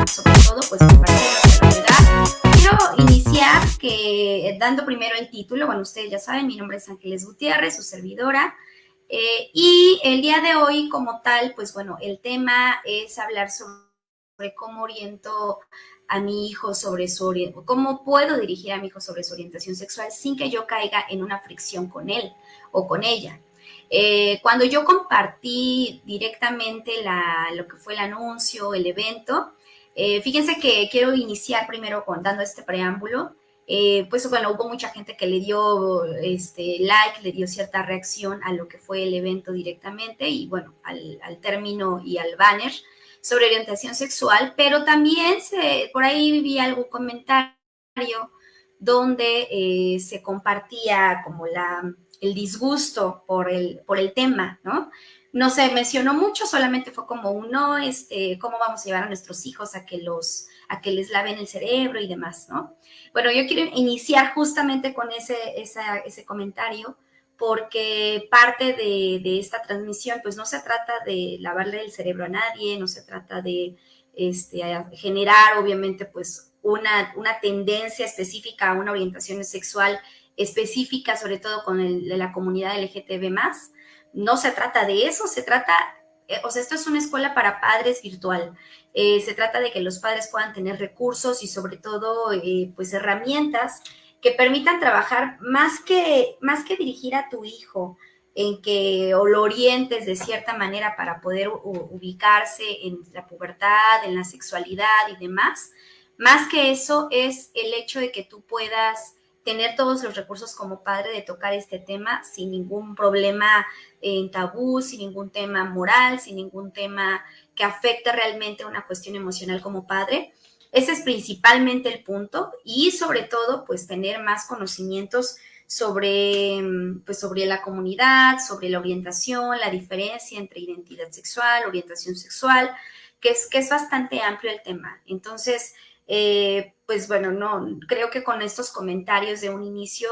Sobre todo, pues compartir nuestra realidad. Quiero iniciar dando primero el título. Bueno, ustedes ya saben, mi nombre es Ángeles Gutiérrez, su servidora. Y el día de hoy, como tal, pues bueno, el tema es hablar sobre cómo oriento a mi hijo sobre cómo puedo dirigir a mi hijo sobre su orientación sexual sin que yo caiga en una fricción con él o con ella. Cuando yo compartí directamente lo que fue el anuncio, el evento, fíjense que quiero iniciar primero dando este preámbulo. Pues bueno, hubo mucha gente que le dio like, le dio cierta reacción a lo que fue el evento directamente y bueno, al término y al banner sobre orientación sexual, pero también por ahí vi algún comentario donde se compartía como el disgusto por el tema, ¿no? No se mencionó mucho, solamente fue como uno, cómo vamos a llevar a nuestros hijos a que les laven el cerebro y demás, ¿no? Bueno, yo quiero iniciar justamente con ese comentario, porque parte de esta transmisión, pues no se trata de lavarle el cerebro a nadie, no se trata de generar, obviamente, pues una tendencia específica a una orientación sexual específica, sobre todo con la comunidad LGTB+. No se trata de eso, se trata, o sea, esto es una escuela para padres virtual. Se trata de que los padres puedan tener recursos y sobre todo, pues herramientas que permitan trabajar más que dirigir a tu hijo en que o lo orientes de cierta manera para poder ubicarse en la pubertad, en la sexualidad y demás. Más que eso es el hecho de que tú puedas tener todos los recursos como padre de tocar este tema sin ningún problema en tabú, sin ningún tema moral, sin ningún tema que afecte realmente una cuestión emocional como padre. Ese es principalmente el punto y sobre todo pues tener más conocimientos sobre la comunidad, sobre la orientación, la diferencia entre identidad sexual, orientación sexual, que es bastante amplio el tema. Entonces, pues bueno, no, creo que con estos comentarios de un inicio,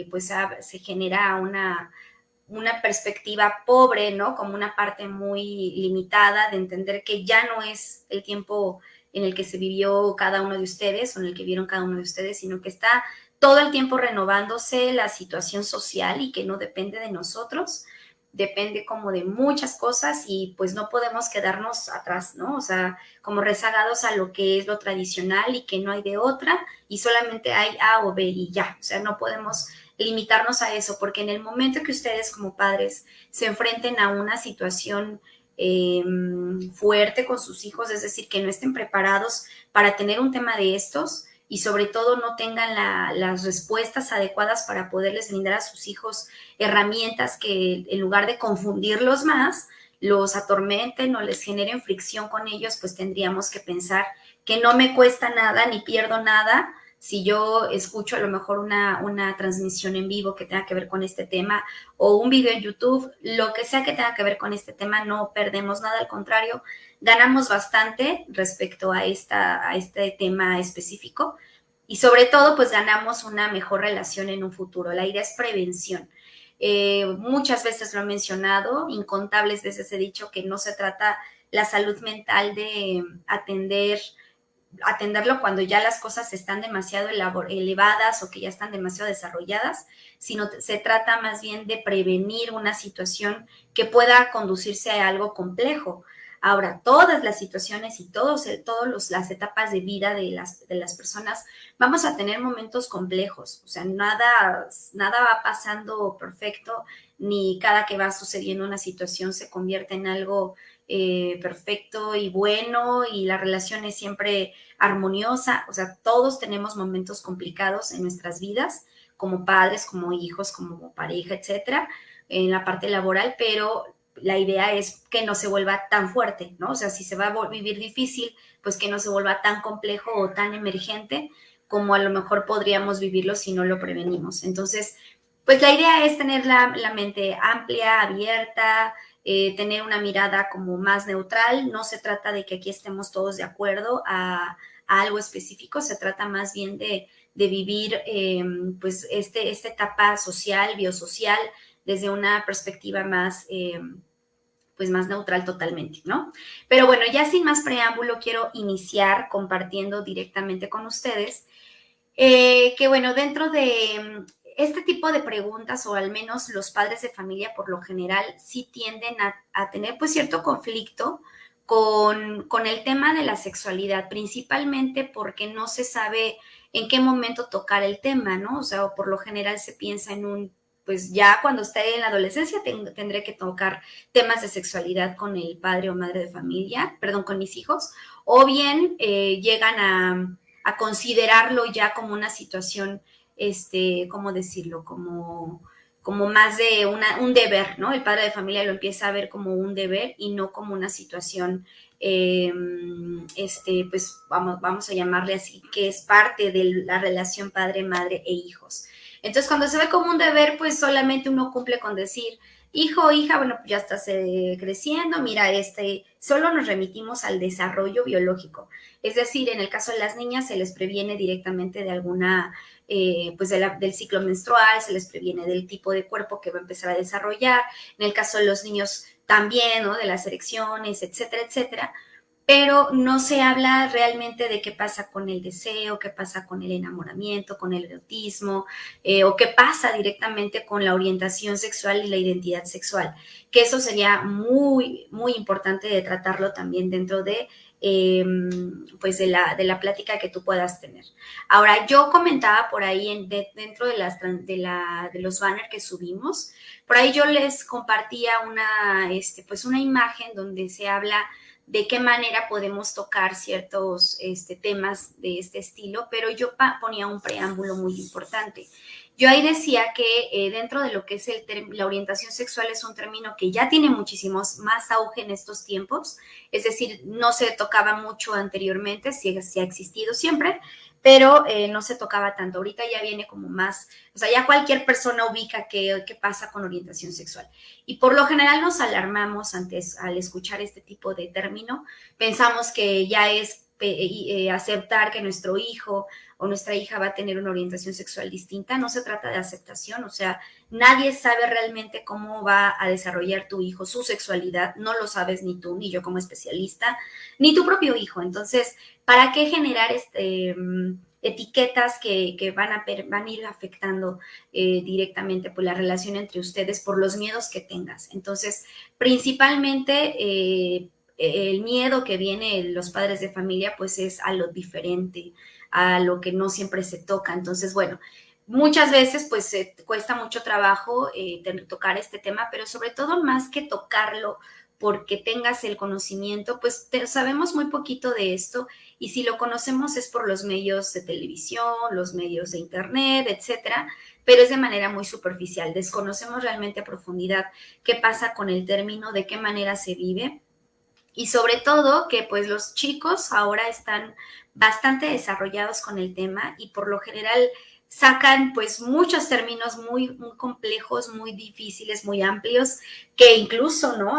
pues se genera una perspectiva pobre, ¿no? Como una parte muy limitada de entender que ya no es el tiempo en el que se vivió cada uno de ustedes o en el que vieron cada uno de ustedes, sino que está todo el tiempo renovándose la situación social y que no depende de nosotros, depende como de muchas cosas y pues no podemos quedarnos atrás, ¿no? O sea, como rezagados a lo que es lo tradicional y que no hay de otra y solamente hay A o B y ya, o sea, no podemos limitarnos a eso, porque en el momento que ustedes como padres se enfrenten a una situación fuerte con sus hijos, es decir, que no estén preparados para tener un tema de estos y sobre todo no tengan las respuestas adecuadas para poderles brindar a sus hijos herramientas que en lugar de confundirlos más, los atormenten o les generen fricción con ellos, pues tendríamos que pensar que no me cuesta nada ni pierdo nada si yo escucho a lo mejor una transmisión en vivo que tenga que ver con este tema o un video en YouTube, lo que sea que tenga que ver con este tema, no perdemos nada, al contrario, ganamos bastante respecto a este tema específico y sobre todo pues ganamos una mejor relación en un futuro. La idea es prevención. Muchas veces lo he mencionado, incontables veces he dicho que no se trata la salud mental de atenderlo cuando ya las cosas están demasiado elevadas o que ya están demasiado desarrolladas, sino se trata más bien de prevenir una situación que pueda conducirse a algo complejo. Ahora, todas las situaciones y todas las etapas de vida de las personas, vamos a tener momentos complejos, o sea, nada va pasando perfecto, ni cada que va sucediendo una situación se convierte en algo perfecto y bueno y la relación es siempre armoniosa, o sea, todos tenemos momentos complicados en nuestras vidas, como padres, como hijos, como pareja, etcétera, en la parte laboral, pero la idea es que no se vuelva tan fuerte, ¿no? O sea, si se va a vivir difícil, pues que no se vuelva tan complejo o tan emergente como a lo mejor podríamos vivirlo si no lo prevenimos. Entonces, pues la idea es tener la mente amplia, abierta, tener una mirada como más neutral. No se trata de que aquí estemos todos de acuerdo a algo específico, se trata más bien de vivir pues esta etapa social, biosocial, desde una perspectiva más, pues más neutral totalmente, ¿no? Pero bueno, ya sin más preámbulo, quiero iniciar compartiendo directamente con ustedes que bueno, dentro de este tipo de preguntas, o al menos los padres de familia por lo general sí tienden a tener pues cierto conflicto con el tema de la sexualidad, principalmente porque no se sabe en qué momento tocar el tema, ¿no? O sea, por lo general se piensa en pues ya cuando esté en la adolescencia tendré que tocar temas de sexualidad con el padre o madre de familia, perdón, con mis hijos, o bien llegan a considerarlo ya como una situación, ¿cómo decirlo? Como más de un deber, ¿no? El padre de familia lo empieza a ver como un deber y no como una situación, pues vamos a llamarle así, que es parte de la relación padre, madre e hijos. Entonces, cuando se ve como un deber, pues solamente uno cumple con decir, hijo o hija, bueno, pues ya estás creciendo, mira, solo nos remitimos al desarrollo biológico. Es decir, en el caso de las niñas se les previene directamente de alguna, pues del ciclo menstrual, se les previene del tipo de cuerpo que va a empezar a desarrollar. En el caso de los niños también, ¿no? De las erecciones, etcétera, etcétera. Pero no se habla realmente de qué pasa con el deseo, qué pasa con el enamoramiento, con el erotismo, o qué pasa directamente con la orientación sexual y la identidad sexual, que eso sería muy, muy importante de tratarlo también dentro de pues de la plática que tú puedas tener. Ahora, yo comentaba por ahí dentro de los banners que subimos, por ahí yo les compartía pues una imagen donde se habla de qué manera podemos tocar ciertos temas de este estilo, pero yo ponía un preámbulo muy importante. Yo ahí decía que dentro de lo que es la orientación sexual es un término que ya tiene muchísimos más auge en estos tiempos, es decir, no se tocaba mucho anteriormente, sí ha existido siempre, pero no se tocaba tanto. Ahorita ya viene como más, o sea, ya cualquier persona ubica qué pasa con orientación sexual. Y por lo general nos alarmamos al escuchar este tipo de término, pensamos que ya es aceptar que nuestro hijo o nuestra hija va a tener una orientación sexual distinta. No se trata de aceptación, o sea, nadie sabe realmente cómo va a desarrollar tu hijo su sexualidad, no lo sabes ni tú, ni yo como especialista, ni tu propio hijo. Entonces, ¿para qué generar etiquetas que van a ir afectando directamente pues, la relación entre ustedes por los miedos que tengas? Entonces, principalmente el miedo que viene los padres de familia pues es a lo diferente, a lo que no siempre se toca. Entonces, bueno, muchas veces pues cuesta mucho trabajo tocar este tema, pero sobre todo más que tocarlo porque tengas el conocimiento, pues sabemos muy poquito de esto y si lo conocemos es por los medios de televisión, los medios de internet, etcétera, pero es de manera muy superficial. Desconocemos realmente a profundidad qué pasa con el término, de qué manera se vive y sobre todo que pues los chicos ahora están bastante desarrollados con el tema y por lo general sacan pues muchos términos muy, muy complejos, muy difíciles, muy amplios, que incluso, ¿no?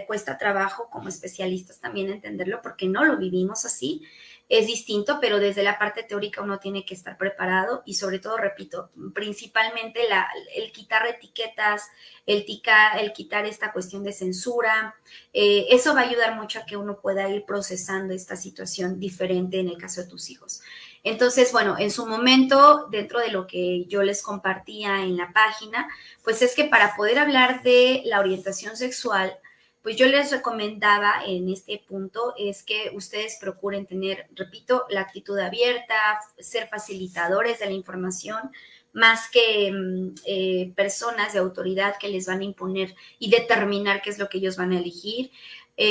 Cuesta trabajo como especialistas también entenderlo porque no lo vivimos así. Es distinto, pero desde la parte teórica uno tiene que estar preparado y sobre todo, repito, principalmente el quitar etiquetas, el quitar esta cuestión de censura, eso va a ayudar mucho a que uno pueda ir procesando esta situación diferente en el caso de tus hijos. Entonces, bueno, en su momento, dentro de lo que yo les compartía en la página, pues es que para poder hablar de la orientación sexual, pues yo les recomendaba en este punto es que ustedes procuren tener, repito, la actitud abierta, ser facilitadores de la información, más que personas de autoridad que les van a imponer y determinar qué es lo que ellos van a elegir.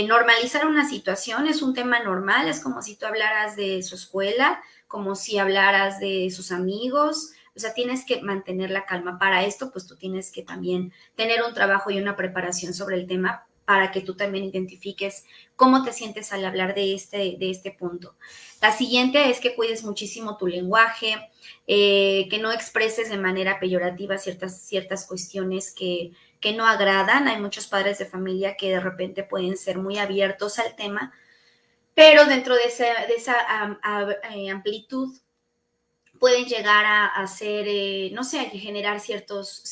Normalizar una situación es un tema normal, es como si tú hablaras de su escuela, como si hablaras de sus amigos, o sea, tienes que mantener la calma. Para esto, pues tú tienes que también tener un trabajo y una preparación sobre el tema para que tú también identifiques cómo te sientes al hablar de este punto. La siguiente es que cuides muchísimo tu lenguaje, que no expreses de manera peyorativa ciertas cuestiones que no agradan. Hay muchos padres de familia que de repente pueden ser muy abiertos al tema, pero dentro de esa amplitud pueden llegar a hacer, no sé, a generar ciertos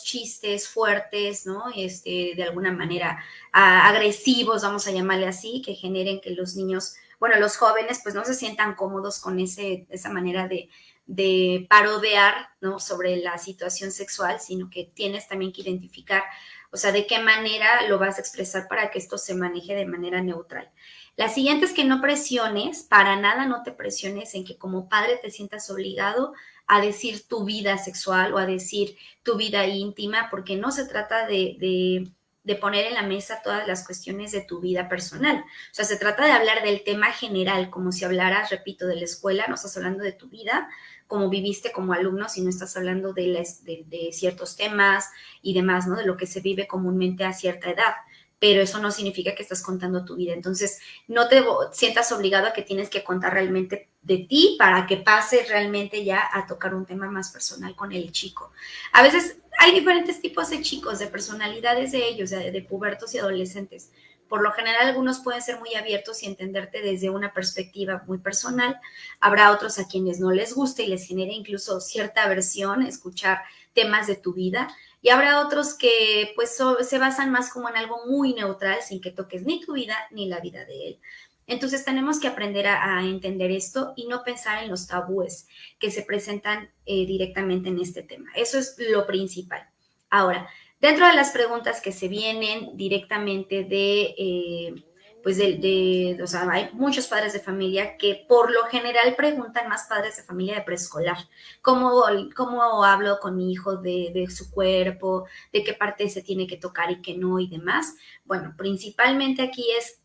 chistes fuertes, ¿no? De alguna manera agresivos, vamos a llamarle así, que generen que los niños, bueno, los jóvenes, pues no se sientan cómodos con esa manera de parodiar, ¿no? Sobre la situación sexual, sino que tienes también que identificar, o sea, de qué manera lo vas a expresar para que esto se maneje de manera neutral. La siguiente es que no presiones, para nada no te presiones en que como padre te sientas obligado a decir tu vida sexual o a decir tu vida íntima, porque no se trata de poner en la mesa todas las cuestiones de tu vida personal. O sea, se trata de hablar del tema general, como si hablaras, repito, de la escuela, no estás hablando de tu vida, como viviste como alumno, sino estás hablando de ciertos temas y demás, ¿no? De lo que se vive comúnmente a cierta edad, pero eso no significa que estás contando tu vida. Entonces, no te sientas obligado a que tienes que contar realmente de ti para que pases realmente ya a tocar un tema más personal con el chico. A veces hay diferentes tipos de chicos, de personalidades de ellos, de pubertos y adolescentes. Por lo general, algunos pueden ser muy abiertos y entenderte desde una perspectiva muy personal. Habrá otros a quienes no les guste y les genere incluso cierta aversión escuchar temas de tu vida. Y habrá otros que pues se basan más como en algo muy neutral, sin que toques ni tu vida ni la vida de él. Entonces tenemos que aprender a entender esto y no pensar en los tabúes que se presentan directamente en este tema. Eso es lo principal. Ahora, dentro de las preguntas que se vienen directamente o sea, hay muchos padres de familia que por lo general preguntan más padres de familia de preescolar. ¿Cómo hablo con mi hijo de su cuerpo, de qué parte se tiene que tocar y qué no y demás? Bueno, principalmente aquí es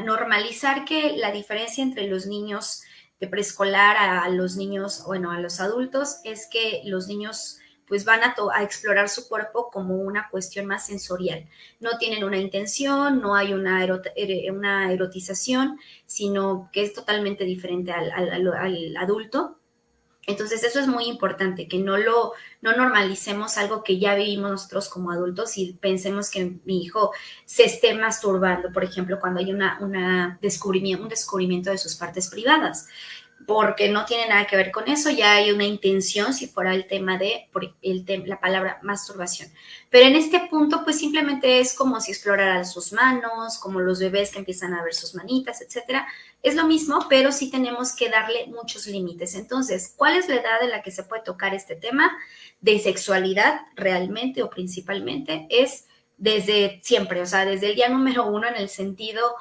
normalizar que la diferencia entre los niños de preescolar a los niños, bueno, a los adultos, es que los niños pues van a explorar su cuerpo como una cuestión más sensorial. No tienen una intención, no hay una erotización, sino que es totalmente diferente al adulto. Entonces eso es muy importante, que no normalicemos algo que ya vivimos nosotros como adultos y pensemos que mi hijo se esté masturbando, por ejemplo, cuando hay un descubrimiento de sus partes privadas, porque no tiene nada que ver con eso, ya hay una intención si fuera el tema la palabra masturbación. Pero en este punto, pues simplemente es como si exploraran sus manos, como los bebés que empiezan a ver sus manitas, etcétera. Es lo mismo, pero sí tenemos que darle muchos límites. Entonces, ¿cuál es la edad en la que se puede tocar este tema de sexualidad realmente o principalmente? Es desde siempre, o sea, desde el día número uno, en el sentido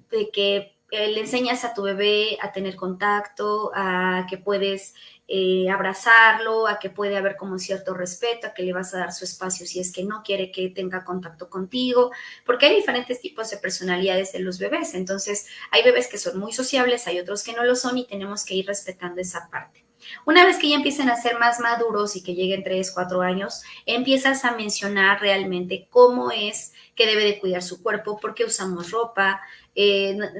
de que le enseñas a tu bebé a tener contacto, a que puedes abrazarlo, a que puede haber como cierto respeto, a que le vas a dar su espacio si es que no quiere que tenga contacto contigo, porque hay diferentes tipos de personalidades de los bebés. Entonces, hay bebés que son muy sociables, hay otros que no lo son y tenemos que ir respetando esa parte. Una vez que ya empiecen a ser más maduros y que lleguen 3, 4 años, empiezas a mencionar realmente cómo es que debe de cuidar su cuerpo, por qué usamos ropa,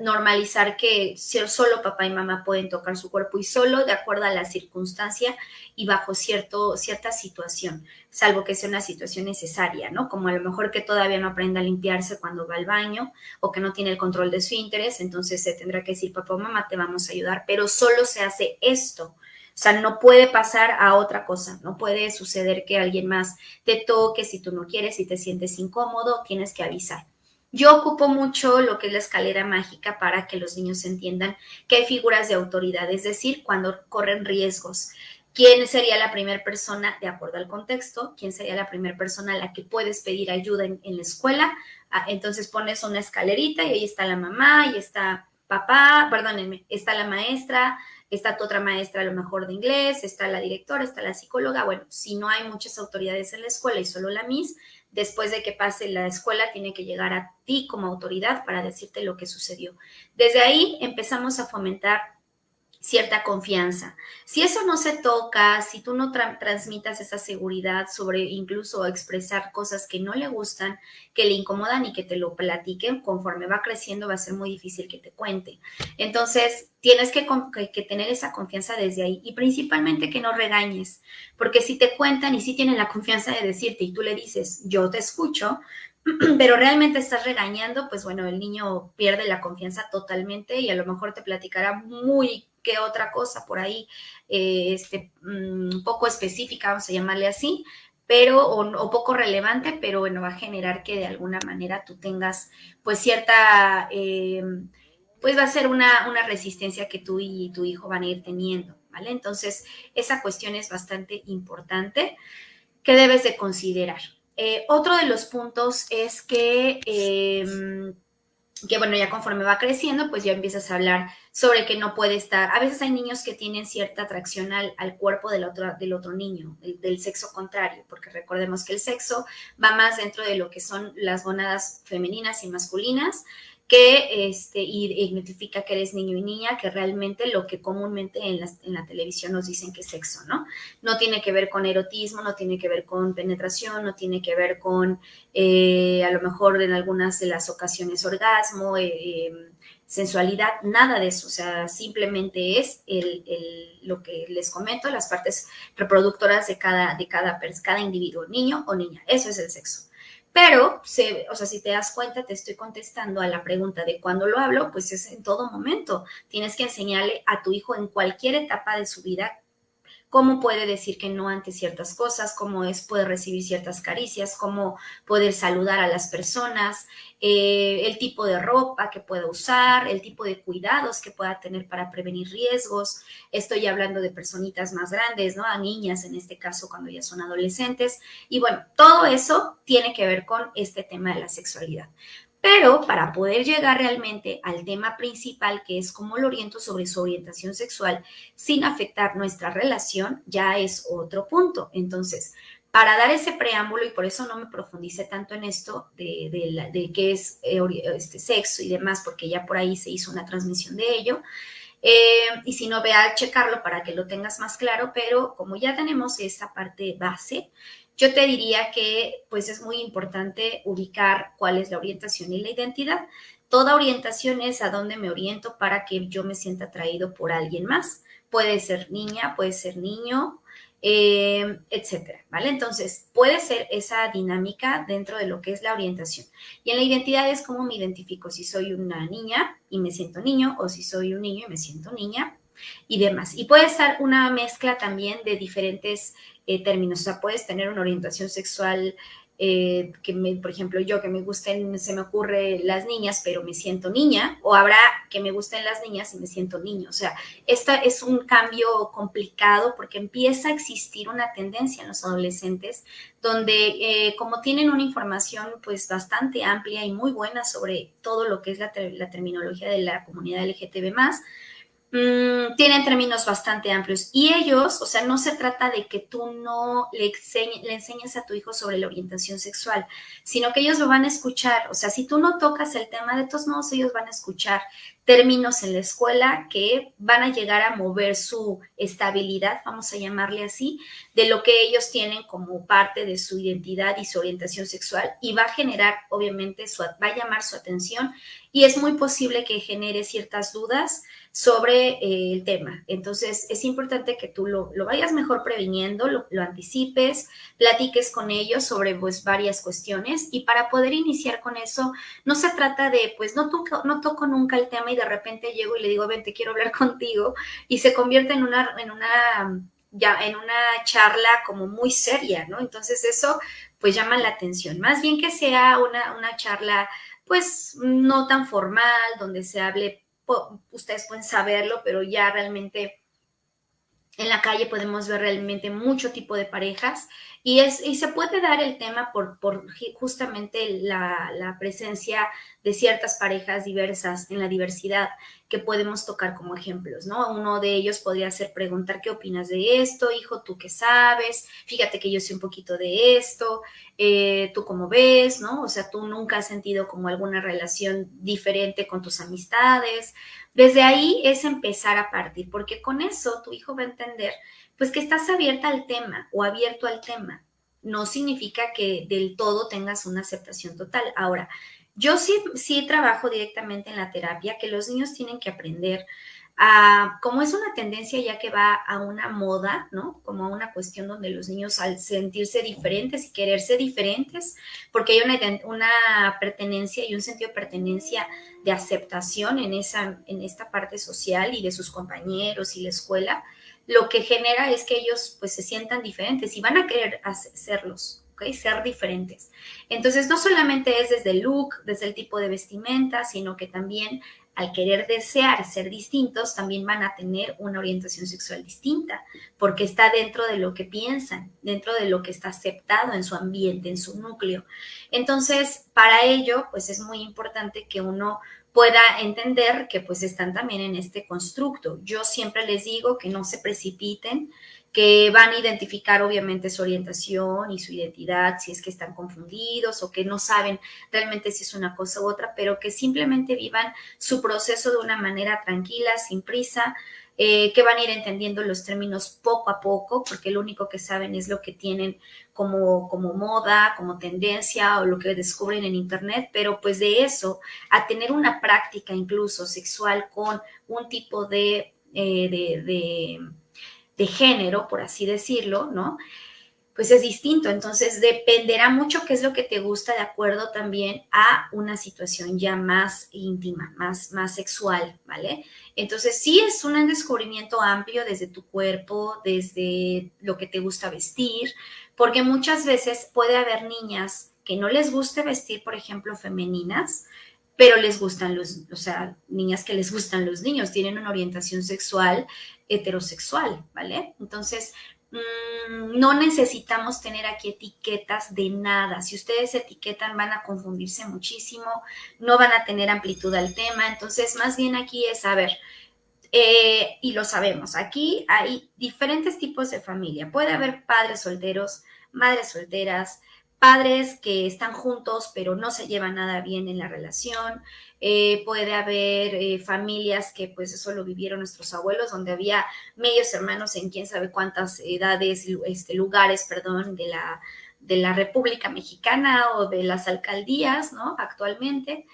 normalizar que solo papá y mamá pueden tocar su cuerpo y solo de acuerdo a la circunstancia y bajo cierta situación, salvo que sea una situación necesaria, ¿no? Como a lo mejor que todavía no aprenda a limpiarse cuando va al baño o que no tiene el control de su interés, entonces se tendrá que decir, papá o mamá, te vamos a ayudar, pero solo se hace esto. O sea, no puede pasar a otra cosa, no puede suceder que alguien más te toque, si tú no quieres, si te sientes incómodo, tienes que avisar. Yo ocupo mucho lo que es la escalera mágica para que los niños entiendan que hay figuras de autoridad, es decir, cuando corren riesgos. ¿Quién sería la primera persona, de acuerdo al contexto? ¿Quién sería la primera persona a la que puedes pedir ayuda en la escuela? Entonces pones una escalerita y ahí está la mamá, y está papá, perdónenme, está la maestra, está tu otra maestra a lo mejor de inglés, está la directora, está la psicóloga. Bueno, si no hay muchas autoridades en la escuela y solo la Miss, después de que pase la escuela tiene que llegar a ti como autoridad para decirte lo que sucedió. Desde ahí empezamos a fomentar cierta confianza. Si eso no se toca, si tú no transmitas esa seguridad sobre incluso expresar cosas que no le gustan, que le incomodan y que te lo platiquen, conforme va creciendo va a ser muy difícil que te cuente. Entonces, tienes que tener esa confianza desde ahí y principalmente que no regañes, porque si te cuentan y si tienen la confianza de decirte y tú le dices, yo te escucho, pero realmente estás regañando, pues bueno, el niño pierde la confianza totalmente y a lo mejor te platicará muy que otra cosa por ahí, poco específica, vamos a llamarle así, pero, o poco relevante, pero bueno, va a generar que de alguna manera tú tengas pues cierta, pues va a ser una resistencia que tú y tu hijo van a ir teniendo, ¿vale? Entonces, esa cuestión es bastante importante que debes de considerar. Otro de los puntos es que bueno, ya conforme va creciendo, pues ya empiezas a hablar sobre que no puede estar. A veces hay niños que tienen cierta atracción al cuerpo del otro niño, del sexo contrario, porque recordemos que el sexo va más dentro de lo que son las gónadas femeninas y masculinas, que identifica que eres niño y niña, que realmente lo que comúnmente en la televisión nos dicen que es sexo, ¿no? No tiene que ver con erotismo, no tiene que ver con penetración, no tiene que ver con a lo mejor en algunas de las ocasiones orgasmo, sensualidad, nada de eso, o sea, simplemente es lo que les comento, las partes reproductoras de cada individuo, niño o niña, eso es el sexo. Pero, o sea, si te das cuenta, te estoy contestando a la pregunta de cuándo lo hablo, pues es en todo momento. Tienes que enseñarle a tu hijo en cualquier etapa de su vida cómo puede decir que no ante ciertas cosas, cómo puede recibir ciertas caricias, cómo poder saludar a las personas, el tipo de ropa que pueda usar, el tipo de cuidados que pueda tener para prevenir riesgos. Estoy hablando de personitas más grandes, ¿no? A niñas en este caso cuando ya son adolescentes. Y bueno, todo eso tiene que ver con este tema de la sexualidad. Pero para poder llegar realmente al tema principal, que es cómo lo oriento sobre su orientación sexual, sin afectar nuestra relación, ya es otro punto. Entonces, para dar ese preámbulo, y por eso no me profundicé tanto en esto de qué es sexo y demás, porque ya por ahí se hizo una transmisión de ello, y si no, ve a checarlo para que lo tengas más claro, pero como ya tenemos esa parte base, yo te diría que pues es muy importante ubicar cuál es la orientación y la identidad. Toda orientación es a dónde me oriento para que yo me sienta atraído por alguien más. Puede ser niña, puede ser niño, etcétera, ¿vale? Entonces, puede ser esa dinámica dentro de lo que es la orientación. Y en la identidad es cómo me identifico, si soy una niña y me siento niño, o si soy un niño y me siento niña, y demás. Y puede estar una mezcla también de diferentes términos. O sea, puedes tener una orientación sexual por ejemplo, yo que me gusten, se me ocurre las niñas, pero me siento niña, o habrá que me gusten las niñas y me siento niño. O sea, esta es un cambio complicado porque empieza a existir una tendencia en los adolescentes donde como tienen una información pues bastante amplia y muy buena sobre todo lo que es la terminología de la comunidad LGTB+, tienen términos bastante amplios y ellos, o sea, no se trata de que tú no le enseñes a tu hijo sobre la orientación sexual, sino que ellos lo van a escuchar, o sea, si tú no tocas el tema, de todos modos ellos van a escuchar términos en la escuela que van a llegar a mover su estabilidad, vamos a llamarle así, de lo que ellos tienen como parte de su identidad y su orientación sexual y va a generar, obviamente, va a llamar su atención y es muy posible que genere ciertas dudas sobre el tema. Entonces, es importante que tú lo vayas mejor previniendo, lo anticipes, platiques con ellos sobre pues varias cuestiones y para poder iniciar con eso, no se trata de, pues no toco nunca el tema y de repente llego y le digo, ven, te quiero hablar contigo y se convierte en una charla como muy seria, ¿no? Entonces eso pues llama la atención. Más bien que sea una charla pues no tan formal, donde se hable, ustedes pueden saberlo, pero ya realmente en la calle podemos ver realmente mucho tipo de parejas y se puede dar el tema por justamente la presencia de ciertas parejas diversas en la diversidad que podemos tocar como ejemplos, ¿no? Uno de ellos podría ser preguntar, ¿qué opinas de esto? Hijo, ¿tú qué sabes? Fíjate que yo sé un poquito de esto, ¿tú cómo ves? ¿No? O sea, tú nunca has sentido como alguna relación diferente con tus amistades. Desde ahí es empezar a partir, porque con eso tu hijo va a entender, pues que estás abierta al tema o abierto al tema. No significa que del todo tengas una aceptación total. Ahora, yo sí trabajo directamente en la terapia, que los niños tienen que aprender a, como es una tendencia ya que va a una moda, ¿no? Como a una cuestión donde los niños al sentirse diferentes y quererse diferentes, porque hay una pertenencia y un sentido de pertenencia, de aceptación en esta parte social y de sus compañeros y la escuela, lo que genera es que ellos pues se sientan diferentes y van a querer serlos, ¿ok? Ser diferentes. Entonces, no solamente es desde el look, desde el tipo de vestimenta, sino que también al querer desear ser distintos, también van a tener una orientación sexual distinta, porque está dentro de lo que piensan, dentro de lo que está aceptado en su ambiente, en su núcleo. Entonces, para ello, pues es muy importante que uno pueda entender que pues están también en este constructo. Yo siempre les digo que no se precipiten, que van a identificar obviamente su orientación y su identidad, si es que están confundidos o que no saben realmente si es una cosa u otra, pero que simplemente vivan su proceso de una manera tranquila, sin prisa, que van a ir entendiendo los términos poco a poco, porque lo único que saben es lo que tienen como moda, como tendencia o lo que descubren en internet, pero pues de eso a tener una práctica incluso sexual con un tipo de género, por así decirlo, ¿no? Pues es distinto. Entonces dependerá mucho qué es lo que te gusta de acuerdo también a una situación ya más íntima, más sexual, ¿vale? Entonces sí es un descubrimiento amplio desde tu cuerpo, desde lo que te gusta vestir, porque muchas veces puede haber niñas que no les guste vestir, por ejemplo, femeninas, pero les gustan o sea, niñas que les gustan los niños, tienen una orientación sexual heterosexual, ¿vale? Entonces, no necesitamos tener aquí etiquetas de nada. Si ustedes etiquetan van a confundirse muchísimo, no van a tener amplitud al tema. Entonces, más bien aquí es saber, y lo sabemos, aquí hay diferentes tipos de familia. Puede haber padres solteros, madres solteras, padres que están juntos pero no se llevan nada bien en la relación. Puede haber familias que pues eso lo vivieron nuestros abuelos, donde había medios hermanos en quién sabe cuántas edades, lugares, perdón, de la República Mexicana o de las alcaldías, ¿no? Actualmente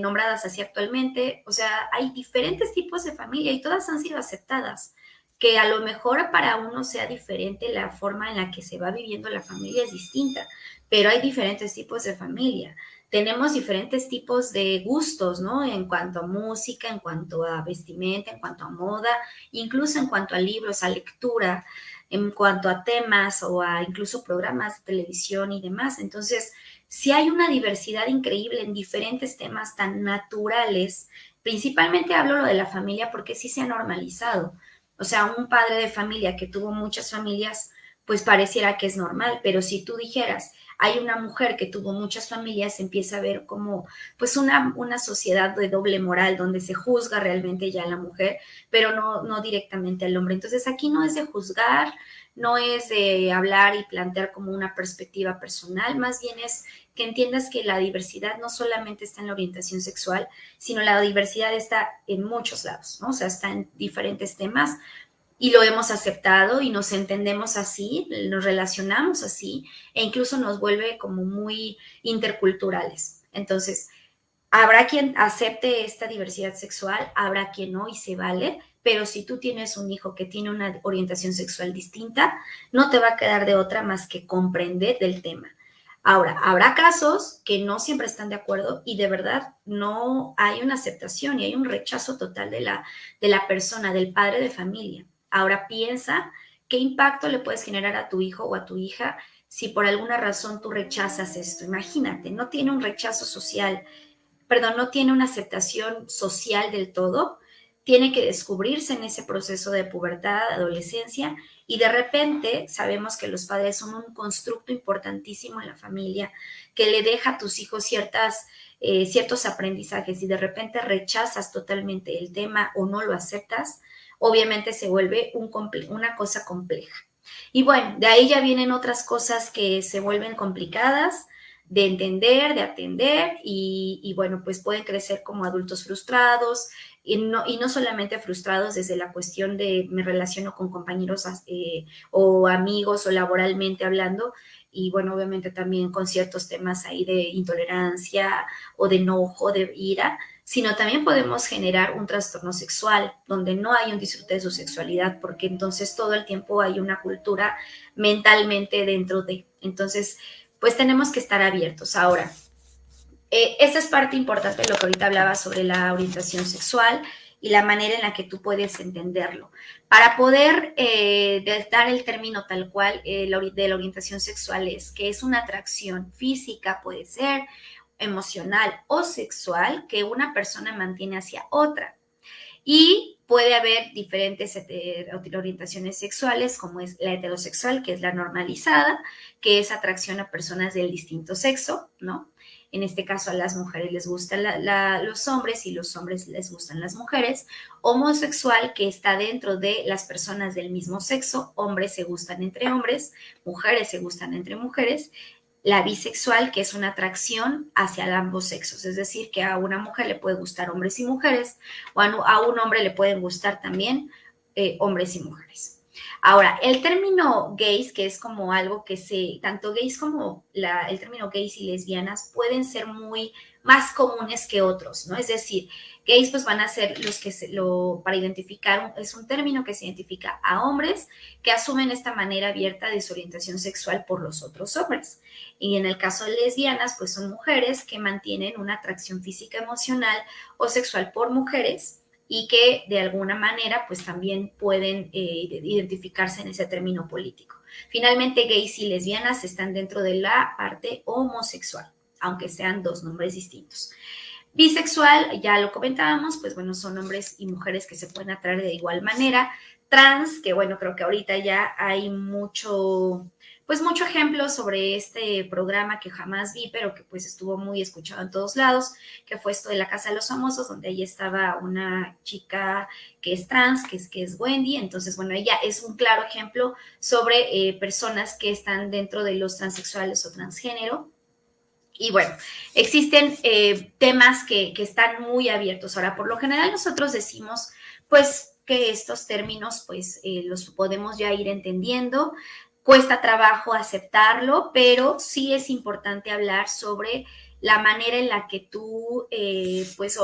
nombradas así actualmente. O sea, hay diferentes tipos de familia y todas han sido aceptadas. Que a lo mejor para uno sea diferente la forma en la que se va viviendo la familia es distinta, pero hay diferentes tipos de familia. Tenemos diferentes tipos de gustos, ¿no? En cuanto a música, en cuanto a vestimenta, en cuanto a moda, incluso en cuanto a libros, a lectura, en cuanto a temas o a incluso programas de televisión y demás. Entonces, si hay una diversidad increíble en diferentes temas tan naturales. Principalmente hablo lo de la familia porque sí se ha normalizado. O sea, un padre de familia que tuvo muchas familias, pues pareciera que es normal, pero si tú dijeras, hay una mujer que tuvo muchas familias, se empieza a ver como pues una sociedad de doble moral donde se juzga realmente ya a la mujer, pero no directamente al hombre. Entonces aquí no es de juzgar, no es de hablar y plantear como una perspectiva personal, más bien es que entiendas que la diversidad no solamente está en la orientación sexual, sino la diversidad está en muchos lados, ¿no? O sea, está en diferentes temas y lo hemos aceptado y nos entendemos así, nos relacionamos así e incluso nos vuelve como muy interculturales. Entonces, habrá quien acepte esta diversidad sexual, habrá quien no y se vale, pero si tú tienes un hijo que tiene una orientación sexual distinta, no te va a quedar de otra más que comprender del tema. Ahora, habrá casos que no siempre están de acuerdo y de verdad no hay una aceptación y hay un rechazo total de la persona, del padre de familia. Ahora piensa qué impacto le puedes generar a tu hijo o a tu hija si por alguna razón tú rechazas esto. Imagínate, no tiene un rechazo social, perdón, no tiene una aceptación social del todo, tiene que descubrirse en ese proceso de pubertad, adolescencia, y de repente sabemos que los padres son un constructo importantísimo en la familia, que le deja a tus hijos ciertas ciertos aprendizajes y de repente rechazas totalmente el tema o no lo aceptas, obviamente se vuelve una cosa compleja. Y bueno, de ahí ya vienen otras cosas que se vuelven complicadas de entender, de atender y bueno, pues pueden crecer como adultos frustrados y no solamente frustrados desde la cuestión de me relaciono con compañeros o amigos o laboralmente hablando, y bueno, obviamente también con ciertos temas ahí de intolerancia o de enojo, de ira, sino también podemos generar un trastorno sexual donde no hay un disfrute de su sexualidad, porque entonces todo el tiempo hay una cultura mentalmente dentro de. Entonces, pues tenemos que estar abiertos. Ahora, esa es parte importante de lo que ahorita hablaba sobre la orientación sexual y la manera en la que tú puedes entenderlo. Para poder dar el término tal cual de la orientación sexual es que es una atracción física, puede ser emocional o sexual que una persona mantiene hacia otra. Y puede haber diferentes orientaciones sexuales, como es la heterosexual, que es la normalizada, que es atracción a personas del distinto sexo, ¿no? En este caso a las mujeres les gustan los hombres y los hombres les gustan las mujeres. Homosexual, que está dentro de las personas del mismo sexo, hombres se gustan entre hombres, mujeres se gustan entre mujeres. La bisexual, que es una atracción hacia ambos sexos, es decir, que a una mujer le puede gustar hombres y mujeres, o a un hombre le pueden gustar también hombres y mujeres. Ahora, el término gays, que es como algo que tanto gays como el término gays y lesbianas pueden ser muy más comunes que otros, ¿no? Es decir, gays pues van a ser los que para identificar, es un término que se identifica a hombres que asumen esta manera abierta de su orientación sexual por los otros hombres. Y en el caso de lesbianas, pues son mujeres que mantienen una atracción física, emocional o sexual por mujeres y que de alguna manera pues también pueden identificarse en ese término político. Finalmente, gays y lesbianas están dentro de la parte homosexual, aunque sean dos nombres distintos. Bisexual, ya lo comentábamos, pues bueno, son hombres y mujeres que se pueden atraer de igual manera. Trans, que bueno, creo que ahorita ya hay mucho ejemplo sobre este programa que jamás vi, pero que pues estuvo muy escuchado en todos lados, que fue esto de la Casa de los Famosos, donde ahí estaba una chica que es trans, que es Wendy. Entonces, bueno, ella es un claro ejemplo sobre personas que están dentro de los transexuales o transgénero. Y bueno, existen temas que están muy abiertos. Ahora, por lo general nosotros decimos, pues, que estos términos, pues, los podemos ya ir entendiendo. Cuesta trabajo aceptarlo, pero sí es importante hablar sobre la manera en la que tú, pues,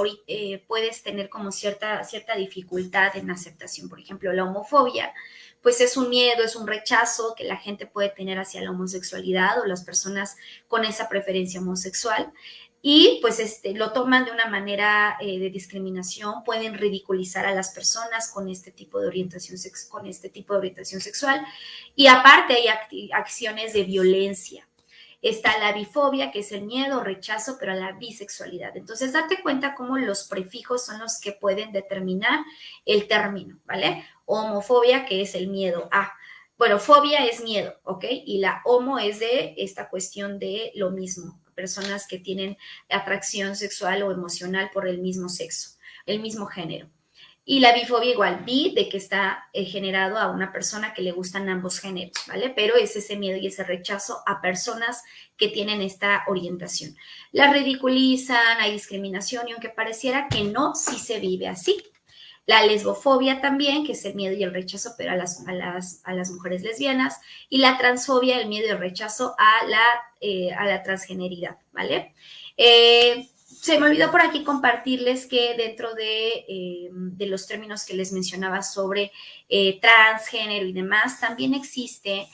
puedes tener como cierta dificultad en aceptación. Por ejemplo, la homofobia, pues es un miedo, es un rechazo que la gente puede tener hacia la homosexualidad o las personas con esa preferencia homosexual, y pues lo toman de una manera de discriminación, pueden ridiculizar a las personas con este tipo de orientación sexual, y aparte hay acciones de violencia. Está la bifobia, que es el miedo, rechazo, pero a la bisexualidad. Entonces, date cuenta cómo los prefijos son los que pueden determinar el término, ¿vale? Homofobia, que es el miedo a. Bueno, fobia es miedo, ¿ok? Y la homo es de esta cuestión de lo mismo, personas que tienen atracción sexual o emocional por el mismo sexo, el mismo género. Y la bifobia igual, de que está generado a una persona que le gustan ambos géneros, ¿vale? Pero es ese miedo y ese rechazo a personas que tienen esta orientación. La ridiculizan, hay discriminación, y aunque pareciera que no, sí se vive así. La lesbofobia también, que es el miedo y el rechazo, pero a las mujeres lesbianas. Y la transfobia, el miedo y el rechazo a la transgeneridad, ¿vale? Se me olvidó por aquí compartirles que dentro de los términos que les mencionaba sobre transgénero y demás, también existe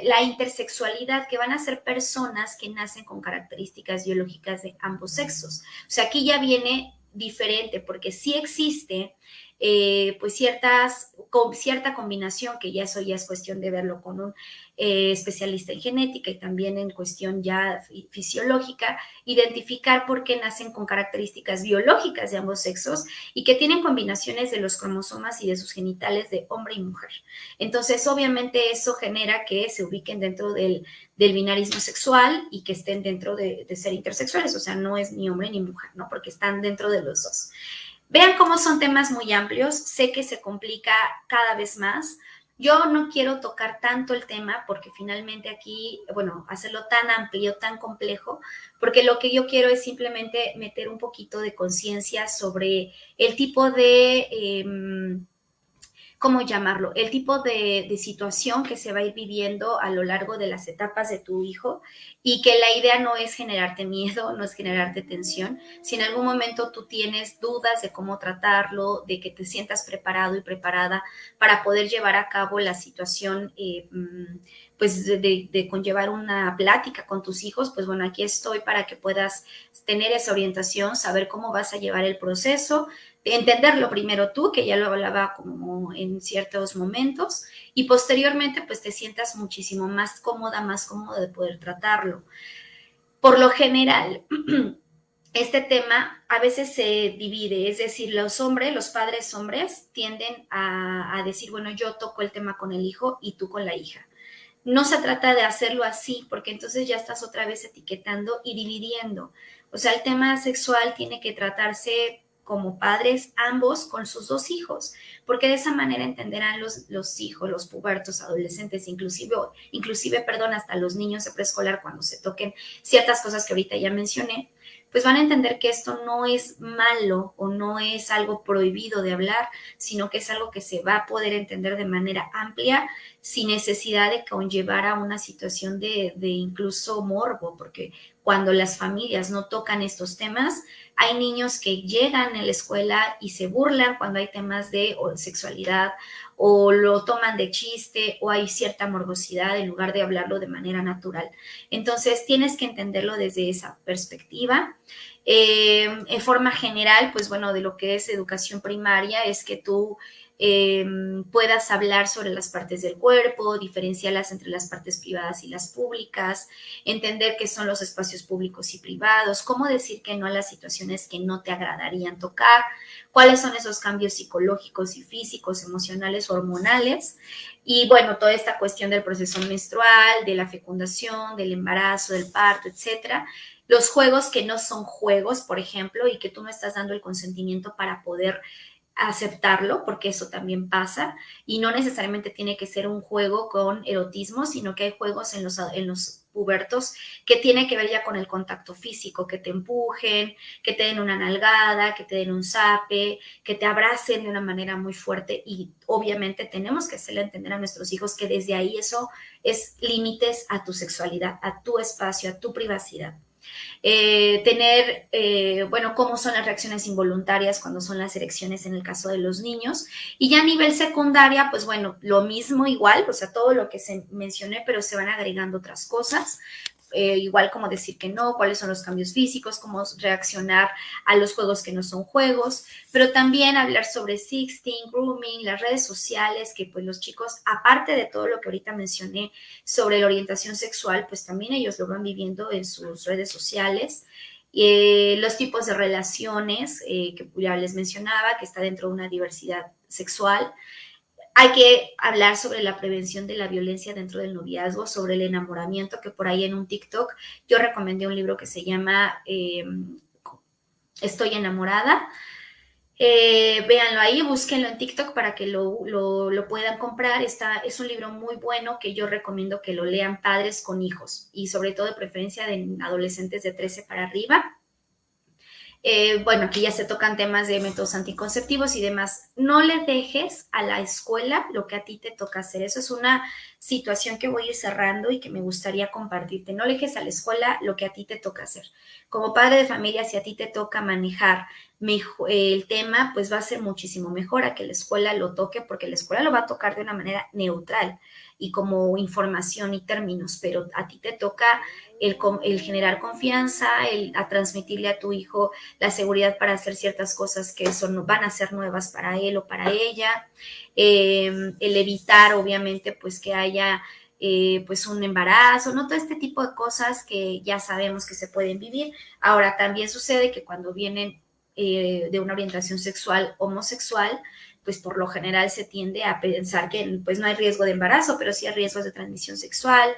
la intersexualidad, que van a ser personas que nacen con características biológicas de ambos sexos. O sea, aquí ya viene diferente, porque sí existe pues cierta combinación, que ya eso ya es cuestión de verlo con un especialista en genética y también en cuestión ya fisiológica, identificar por qué nacen con características biológicas de ambos sexos y que tienen combinaciones de los cromosomas y de sus genitales de hombre y mujer. Entonces, obviamente eso genera que se ubiquen dentro del binarismo sexual y que estén dentro de ser intersexuales, o sea, no es ni hombre ni mujer, ¿no? Porque están dentro de los dos. Vean cómo son temas muy amplios, sé que se complica cada vez más. Yo no quiero tocar tanto el tema porque finalmente aquí, bueno, hacerlo tan amplio, tan complejo, porque lo que yo quiero es simplemente meter un poquito de conciencia sobre el tipo de ¿cómo llamarlo? El tipo de situación que se va a ir viviendo a lo largo de las etapas de tu hijo y que la idea no es generarte miedo, no es generarte tensión. Si en algún momento tú tienes dudas de cómo tratarlo, de que te sientas preparado y preparada para poder llevar a cabo la situación, pues de conllevar una plática con tus hijos, pues bueno, aquí estoy para que puedas tener esa orientación, saber cómo vas a llevar el proceso, entenderlo primero tú, que ya lo hablaba como en ciertos momentos, y posteriormente pues te sientas muchísimo más cómoda de poder tratarlo. Por lo general, este tema a veces se divide, es decir, los padres hombres tienden a decir, bueno, yo toco el tema con el hijo y tú con la hija. No se trata de hacerlo así, porque entonces ya estás otra vez etiquetando y dividiendo. O sea, el tema sexual tiene que tratarse como padres ambos con sus dos hijos, porque de esa manera entenderán los hijos, los pubertos, adolescentes, inclusive, hasta los niños de preescolar cuando se toquen ciertas cosas que ahorita ya mencioné, pues van a entender que esto no es malo o no es algo prohibido de hablar, sino que es algo que se va a poder entender de manera amplia sin necesidad de conllevar a una situación de incluso morbo, porque cuando las familias no tocan estos temas, hay niños que llegan a la escuela y se burlan cuando hay temas de sexualidad o lo toman de chiste o hay cierta morbosidad en lugar de hablarlo de manera natural. Entonces, tienes que entenderlo desde esa perspectiva. En forma general, pues bueno, de lo que es educación primaria es que tú puedas hablar sobre las partes del cuerpo, diferenciarlas entre las partes privadas y las públicas, entender qué son los espacios públicos y privados, cómo decir que no a las situaciones que no te agradarían tocar, cuáles son esos cambios psicológicos y físicos, emocionales, hormonales, y bueno, toda esta cuestión del proceso menstrual, de la fecundación, del embarazo, del parto, etcétera. Los juegos que no son juegos, por ejemplo, y que tú no estás dando el consentimiento para poder aceptarlo, porque eso también pasa, y no necesariamente tiene que ser un juego con erotismo, sino que hay juegos en los pubertos que tiene que ver ya con el contacto físico, que te empujen, que te den una nalgada, que te den un zape, que te abracen de una manera muy fuerte y obviamente tenemos que hacerle entender a nuestros hijos que desde ahí eso es límites a tu sexualidad, a tu espacio, a tu privacidad. Bueno, cómo son las reacciones involuntarias cuando son las erecciones en el caso de los niños. Y ya a nivel secundaria, pues bueno, lo mismo igual, o sea, todo lo que se mencioné, pero se van agregando otras cosas. Igual como decir que no, cuáles son los cambios físicos, cómo reaccionar a los juegos que no son juegos, pero también hablar sobre sexting, grooming, las redes sociales, que pues los chicos, aparte de todo lo que ahorita mencioné sobre la orientación sexual, pues también ellos lo van viviendo en sus redes sociales. Los tipos de relaciones que ya les mencionaba, que está dentro de una diversidad sexual. Hay que hablar sobre la prevención de la violencia dentro del noviazgo, sobre el enamoramiento, que por ahí en un TikTok yo recomendé un libro que se llama Estoy enamorada. Véanlo ahí, búsquenlo en TikTok para que lo puedan comprar. Es un libro muy bueno que yo recomiendo que lo lean padres con hijos y sobre todo de preferencia de adolescentes de 13 para arriba. Bueno, aquí ya se tocan temas de métodos anticonceptivos y demás. No le dejes a la escuela lo que a ti te toca hacer. Eso es una situación que voy a ir cerrando y que me gustaría compartirte. No le dejes a la escuela lo que a ti te toca hacer. Como padre de familia, si a ti te toca manejar el tema, pues va a ser muchísimo mejor a que la escuela lo toque, porque la escuela lo va a tocar de una manera neutral y como información y términos, pero a ti te toca el generar confianza, a transmitirle a tu hijo la seguridad para hacer ciertas cosas que van a ser nuevas para él o para ella, el evitar obviamente pues que haya pues un embarazo, ¿no? Todo este tipo de cosas que ya sabemos que se pueden vivir. Ahora, también sucede que cuando vienen de una orientación sexual homosexual, pues por lo general se tiende a pensar que pues no hay riesgo de embarazo, pero sí hay riesgos de transmisión sexual.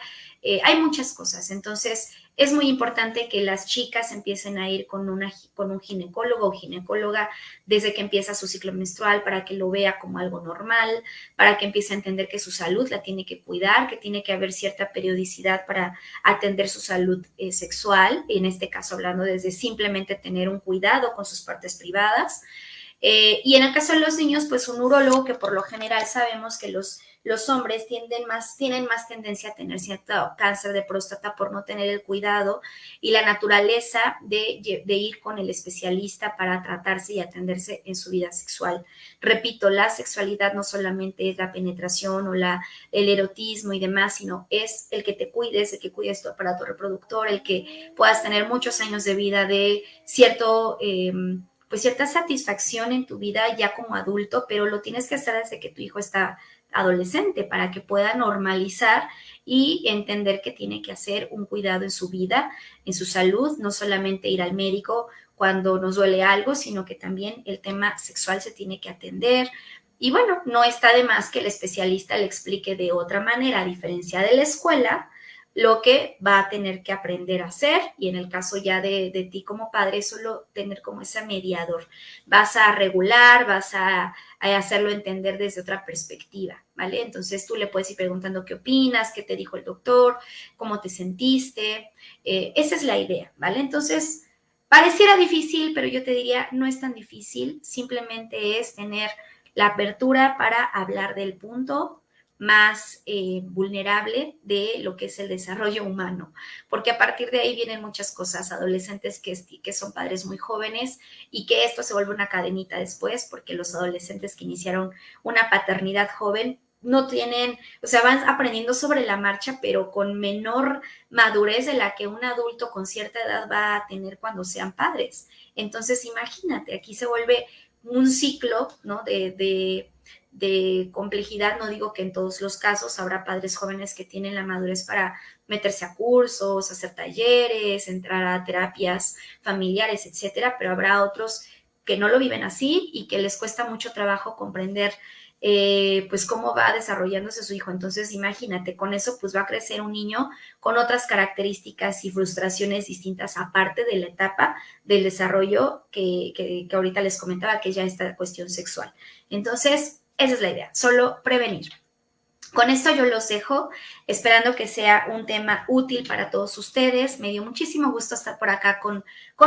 Hay muchas cosas. Entonces, es muy importante que las chicas empiecen a ir con un ginecólogo o ginecóloga desde que empieza su ciclo menstrual para que lo vea como algo normal, para que empiece a entender que su salud la tiene que cuidar, que tiene que haber cierta periodicidad para atender su salud sexual, en este caso hablando desde simplemente tener un cuidado con sus partes privadas. Y en el caso de los niños, pues un urólogo, que por lo general sabemos que los hombres tienen más tendencia a tener cierto cáncer de próstata por no tener el cuidado y la naturaleza de ir con el especialista para tratarse y atenderse en su vida sexual. Repito, la sexualidad no solamente es la penetración o el erotismo y demás, sino es el que te cuides, el que cuides tu aparato reproductor, el que puedas tener muchos años de vida de pues cierta satisfacción en tu vida ya como adulto, pero lo tienes que hacer desde que tu hijo está adolescente para que pueda normalizar y entender que tiene que hacer un cuidado en su vida, en su salud, no solamente ir al médico cuando nos duele algo, sino que también el tema sexual se tiene que atender. Y bueno, no está de más que el especialista le explique de otra manera, a diferencia de la escuela, lo que va a tener que aprender a hacer, y en el caso ya de ti como padre, solo tener como ese mediador. Vas a regular, vas a hacerlo entender desde otra perspectiva, ¿vale? Entonces tú le puedes ir preguntando qué opinas, qué te dijo el doctor, cómo te sentiste, esa es la idea, ¿vale? Entonces, pareciera difícil, pero yo te diría, no es tan difícil, simplemente es tener la apertura para hablar del punto más vulnerable de lo que es el desarrollo humano, porque a partir de ahí vienen muchas cosas, adolescentes que son padres muy jóvenes y que esto se vuelve una cadenita después, porque los adolescentes que iniciaron una paternidad joven no tienen, o sea, van aprendiendo sobre la marcha, pero con menor madurez de la que un adulto con cierta edad va a tener cuando sean padres. Entonces, imagínate, aquí se vuelve un ciclo, ¿no? De complejidad. No digo que en todos los casos habrá padres jóvenes que tienen la madurez para meterse a cursos, hacer talleres, entrar a terapias familiares, etcétera, pero habrá otros que no lo viven así y que les cuesta mucho trabajo comprender pues cómo va desarrollándose su hijo. Entonces, imagínate, con eso pues va a crecer un niño con otras características y frustraciones distintas, aparte de la etapa del desarrollo que ahorita les comentaba, que ya esta cuestión sexual. Entonces, esa es la idea, solo prevenir. Con esto yo los dejo, esperando que sea un tema útil para todos ustedes. Me dio muchísimo gusto estar por acá con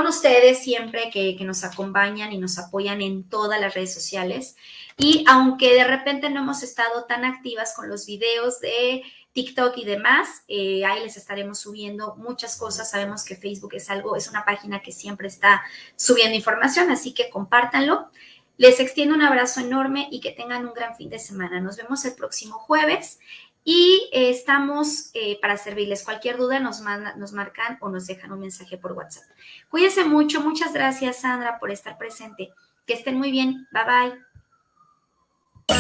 ustedes siempre que nos acompañan y nos apoyan en todas las redes sociales. Y aunque de repente no hemos estado tan activas con los videos de TikTok y demás, ahí les estaremos subiendo muchas cosas. Sabemos que Facebook es una página que siempre está subiendo información, así que compártanlo. Les extiendo un abrazo enorme y que tengan un gran fin de semana. Nos vemos el próximo jueves y estamos para servirles. Cualquier duda nos marcan o nos dejan un mensaje por WhatsApp. Cuídense mucho. Muchas gracias, Sandra, por estar presente. Que estén muy bien. Bye, bye.